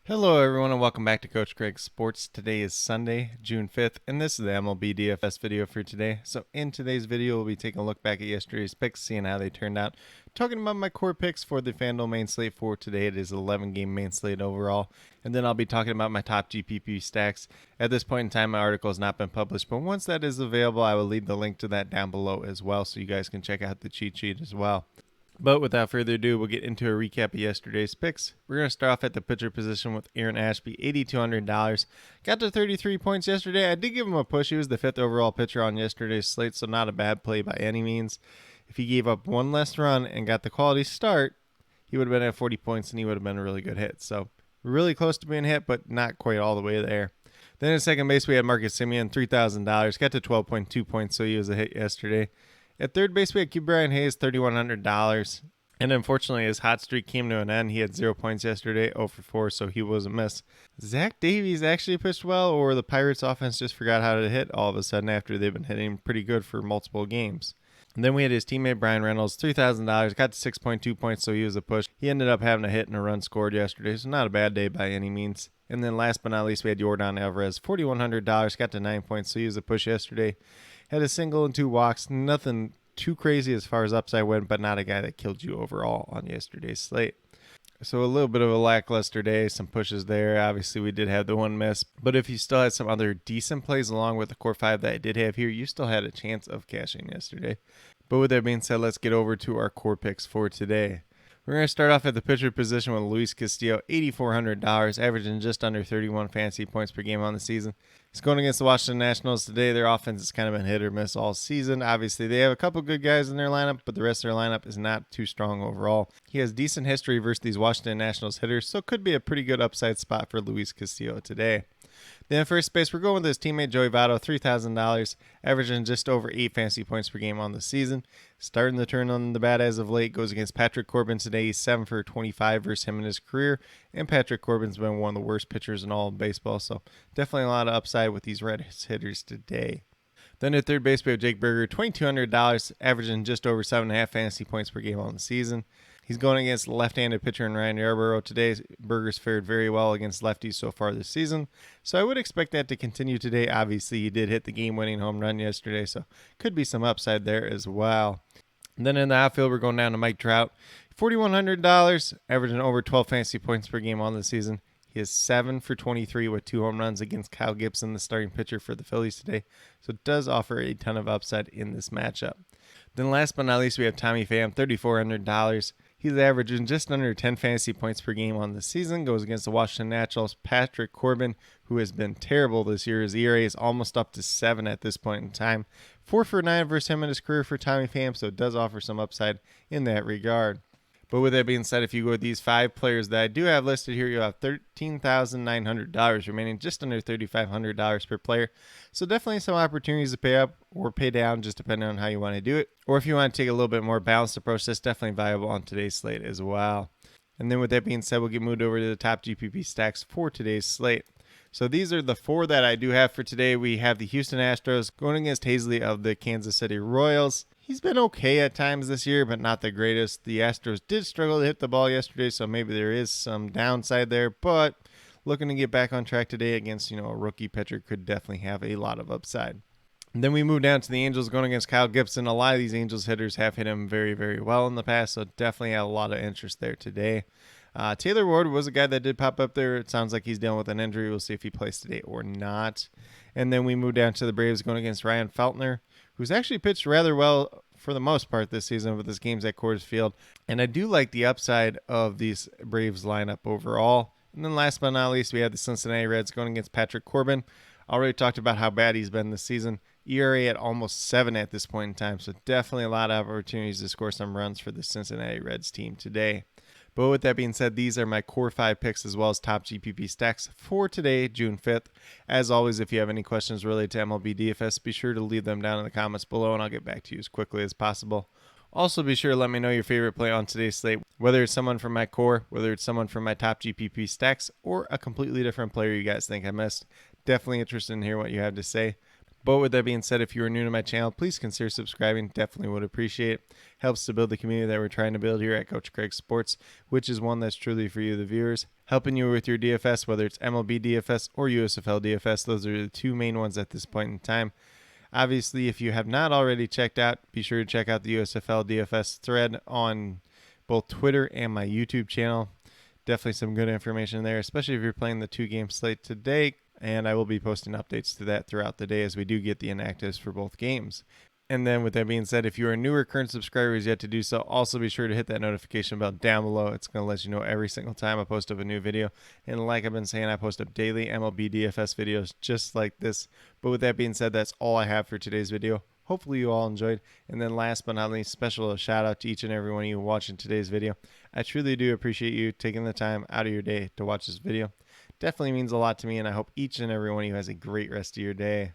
Hello, everyone, and welcome back to Coach Craig's Sports. Today is Sunday, June 5th, and this is the MLB DFS video for today. So, in today's video, we'll be taking a look back at yesterday's picks, seeing how they turned out, talking about my core picks for the FanDuel main slate for today. It is an 11-game main slate overall, and then I'll be talking about my top GPP stacks. At this point in time, my article has not been published, but once that is available, I will leave the link to that down below as well, so you guys can check out the cheat sheet as well. But without further ado, we'll get into a recap of yesterday's picks. We're going to start off at the pitcher position with Aaron Ashby, $8,200. Got to 33 points yesterday. I did give him a push. He was the 5th overall pitcher on yesterday's slate, so not a bad play by any means. If he gave up one less run and got the quality start, he would have been at 40 points and he would have been a really good hit. So really close to being hit, but not quite all the way there. Then at second base, we had Marcus Semien, $3,000. Got to 12.2 points, so he was a hit yesterday. At third base, we had Brian Hayes, $3,100. And unfortunately, his hot streak came to an end. He had 0 points yesterday, 0 for 4, so he was a miss. Zach Davies actually pitched well, or the Pirates offense just forgot how to hit all of a sudden after they've been hitting pretty good for multiple games. And then we had his teammate Brian Reynolds, $3,000, got to 6.2 points, so he was a push. He ended up having a hit and a run scored yesterday, so not a bad day by any means. And then last but not least, we had Yordan Alvarez, $4,100, got to 9 points, so he was a push yesterday. Had a single and 2 walks, nothing too crazy as far as upside went, but not a guy that killed you overall on yesterday's slate. So a little bit of a lackluster day, some pushes there. Obviously, we did have the one miss, but if you still had some other decent plays along with the core 5 that I did have here, you still had a chance of cashing yesterday. But with that being said, let's get over to our core picks for today. We're going to start off at the pitcher position with Luis Castillo, $8,400, averaging just under 31 fantasy points per game on the season. He's going against the Washington Nationals today. Their offense has kind of been hit or miss all season. Obviously, they have a couple good guys in their lineup, but the rest of their lineup is not too strong overall. He has decent history versus these Washington Nationals hitters, so it could be a pretty good upside spot for Luis Castillo today. Then in first base, we're going with his teammate Joey Votto, $3,000, averaging just over 8 fantasy points per game on the season. Starting to turn on the bat as of late, goes against Patrick Corbin today. He's 7 for 25 versus him in his career, and Patrick Corbin's been one of the worst pitchers in all of baseball, so definitely a lot of upside with these Red hitters today. Then at third base, we have Jake Burger, $2,200, averaging just over 7.5 fantasy points per game on the season. He's going against left-handed pitcher in Ryan Yarbrough today. Burger's fared very well against lefties so far this season, so I would expect that to continue today. Obviously, he did hit the game-winning home run yesterday, so could be some upside there as well. And then in the outfield, we're going down to Mike Trout, $4,100, averaging over 12 fantasy points per game on the season. He is 7 for 23 with 2 home runs against Kyle Gibson, the starting pitcher for the Phillies today, so it does offer a ton of upside in this matchup. Then last but not least, we have Tommy Pham, $3,400. He's averaging just under 10 fantasy points per game on the season. Goes against the Washington Nationals' Patrick Corbin, who has been terrible this year. His ERA is almost up to 7 at this point in time. 4 for 9 versus him in his career for Tommy Pham, so it does offer some upside in that regard. But with that being said, if you go with these 5 players that I do have listed here, you have $13,900 remaining, just under $3,500 per player. So definitely some opportunities to pay up or pay down, just depending on how you want to do it. Or if you want to take a little bit more balanced approach, that's definitely viable on today's slate as well. And then with that being said, we'll get moved over to the top GPP stacks for today's slate. So these are the 4 that I do have for today. We have the Houston Astros going against Hazley of the Kansas City Royals. He's been okay at times this year, but not the greatest. The Astros did struggle to hit the ball yesterday, so maybe there is some downside there, but looking to get back on track today against, a rookie pitcher could definitely have a lot of upside. And then we move down to the Angels going against Kyle Gibson. A lot of these Angels hitters have hit him very, very well in the past, so definitely have a lot of interest there today. Taylor Ward was a guy that did pop up there. It sounds like he's dealing with an injury. We'll see if he plays today or not. And then we move down to the Braves going against Ryan Feltner, who's actually pitched rather well for the most part this season with his games at Coors Field. And I do like the upside of these Braves lineup overall. And then last but not least, we have the Cincinnati Reds going against Patrick Corbin. Already talked about how bad he's been this season. ERA at almost 7 at this point in time, so definitely a lot of opportunities to score some runs for the Cincinnati Reds team today. But with that being said, these are my core 5 picks as well as top GPP stacks for today, June 5th. As always, if you have any questions related to MLB DFS, be sure to leave them down in the comments below and I'll get back to you as quickly as possible. Also, be sure to let me know your favorite play on today's slate, whether it's someone from my core, whether it's someone from my top GPP stacks, or a completely different player you guys think I missed. Definitely interested in hearing what you have to say. But with that being said, if you are new to my channel, please consider subscribing. Definitely would appreciate it. Helps to build the community that we're trying to build here at Coach Craig Sports, which is one that's truly for you, the viewers. Helping you with your DFS, whether it's MLB DFS or USFL DFS. Those are the two main ones at this point in time. Obviously, if you have not already checked out, be sure to check out the USFL DFS thread on both Twitter and my YouTube channel. Definitely some good information there, especially if you're playing the 2-game slate today. And I will be posting updates to that throughout the day as we do get the inactives for both games. And then with that being said, if you are a newer current subscriber who's yet to do so, also be sure to hit that notification bell down below. It's going to let you know every single time I post up a new video. And like I've been saying, I post up daily MLB DFS videos just like this. But with that being said, that's all I have for today's video. Hopefully you all enjoyed. And then last but not least, special shout out to each and every one of you watching today's video. I truly do appreciate you taking the time out of your day to watch this video. Definitely means a lot to me, and I hope each and every one of you has a great rest of your day.